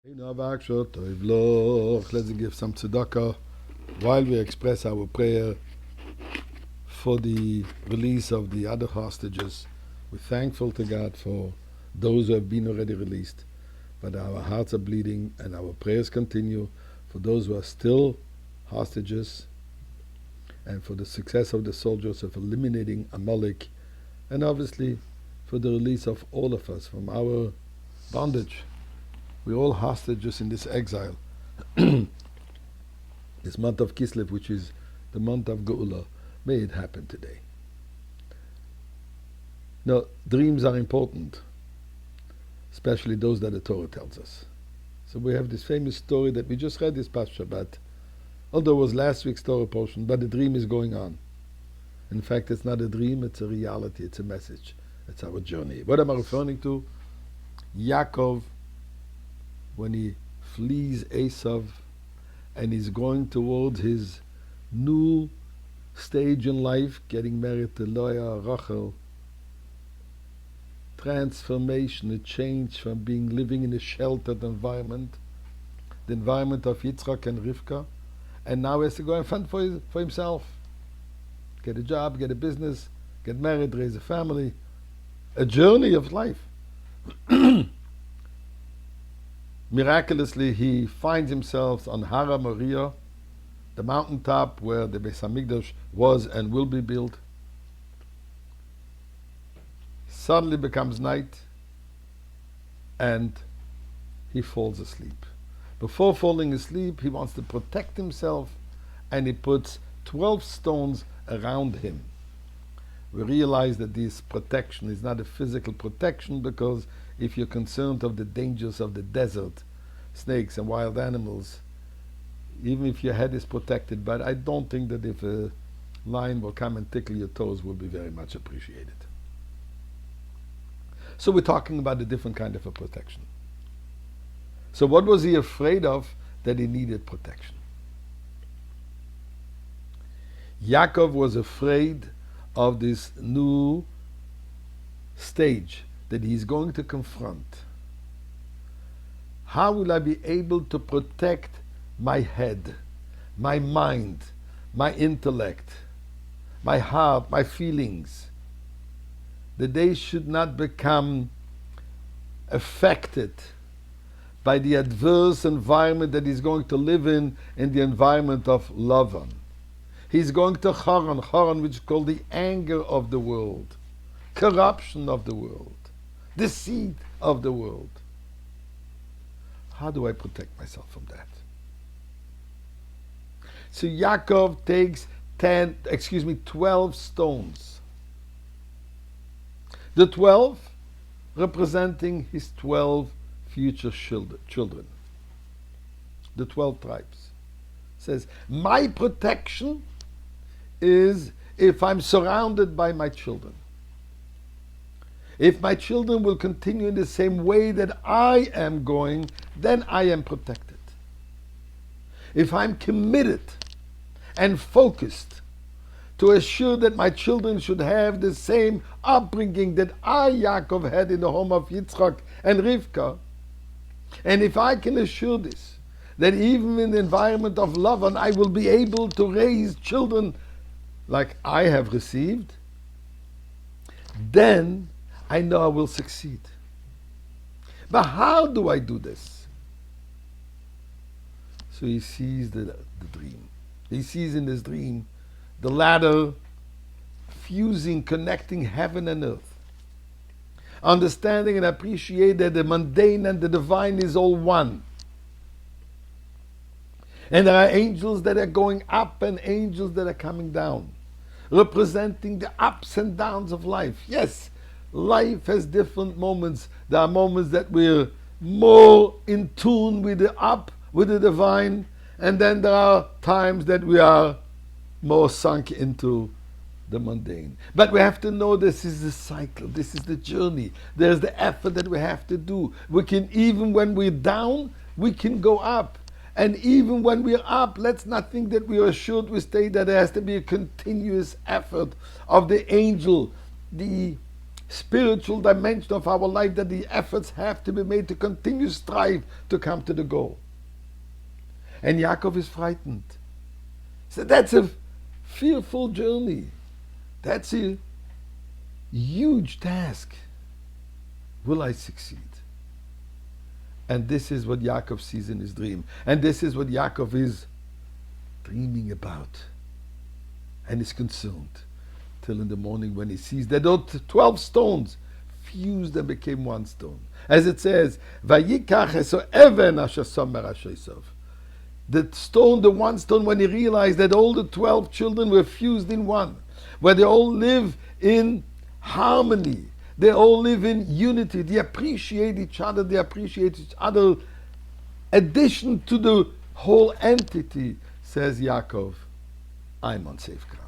Let's give some tzedakah while we express our prayer for the release of the other hostages. We're thankful to God for those who have been already released, but our hearts are bleeding and our prayers continue for those who are still hostages and for the success of the soldiers of eliminating Amalek, and obviously for the release of all of us from our bondage. We're all hostages in this exile. This month of Kislev, which is the month of Geula, may it happen today. Now, dreams are important, especially those that the Torah tells us. So we have this famous story that we just read this past Shabbat, although it was last week's Torah portion, but the dream is going on. In fact, it's not a dream, it's a reality, it's a message. It's our journey. What am I referring to? Yaakov, when he flees Esav and he's going towards his new stage in life, getting married to Leah, Rachel, transformation, a change from being living in a sheltered environment, the environment of Yitzchak and Rivka, and now he has to go and fend for himself. Get a job, get a business, get married, raise a family. A journey of life. Miraculously, he finds himself on Hara Moriah, the mountaintop where the Beis Hamikdash was and will be built. Suddenly becomes night, and he falls asleep. Before falling asleep, he wants to protect himself, and he puts 12 stones around him. We realize that this protection is not a physical protection, because if you're concerned of the dangers of the desert, snakes and wild animals, even if your head is protected, but I don't think that if a lion will come and tickle your toes will be very much appreciated. So we're talking about a different kind of a protection. So what was he afraid of that he needed protection? Yaakov was afraid of this new stage that he's going to confront. How will I be able to protect my head, my mind, my intellect, my heart, my feelings, that they should not become affected by the adverse environment that he's going to live in the environment of Lavan. He's going to Haran, which is called the anger of the world, corruption of the world, deceit of the world. How do I protect myself from that? So Yaakov takes 12 stones. The 12 representing his 12 future children. The 12 tribes. Says, my protection is if I'm surrounded by my children. If my children will continue in the same way that I am going, then I am protected. If I'm committed and focused to assure that my children should have the same upbringing that I, Yaakov, had in the home of Yitzchak and Rivka, and if I can assure this, that even in the environment of Lavan, I will be able to raise children like I have received, then I know I will succeed. But how do I do this? So he sees the dream. He sees in this dream the ladder fusing, connecting heaven and earth. Understanding and appreciate that the mundane and the divine is all one. And there are angels that are going up and angels that are coming down, representing the ups and downs of life. Yes, life has different moments. There are moments that we're more in tune with the up, with the divine, and then there are times that we are more sunk into the mundane. But we have to know this is the cycle, this is the journey. There's the effort that we have to do. We can, even when we're down, we can go up. And even when we're up, let's not think that we are assured we stay, that there has to be a continuous effort of the angel, the spiritual dimension of our life, that the efforts have to be made to continue strive to come to the goal. And Yaakov is frightened. So that's a fearful journey. That's a huge task. Will I succeed? And this is what Yaakov sees in his dream. And this is what Yaakov is dreaming about. And is concerned. Till in the morning when he sees that those 12 stones fused and became one stone. As it says, Vayikach eso even asher somer asher. The stone, the one stone, when he realized that all the 12 children were fused in one, where they all live in harmony, they all live in unity, they appreciate each other, addition to the whole entity, says Yaakov, I'm on safe ground.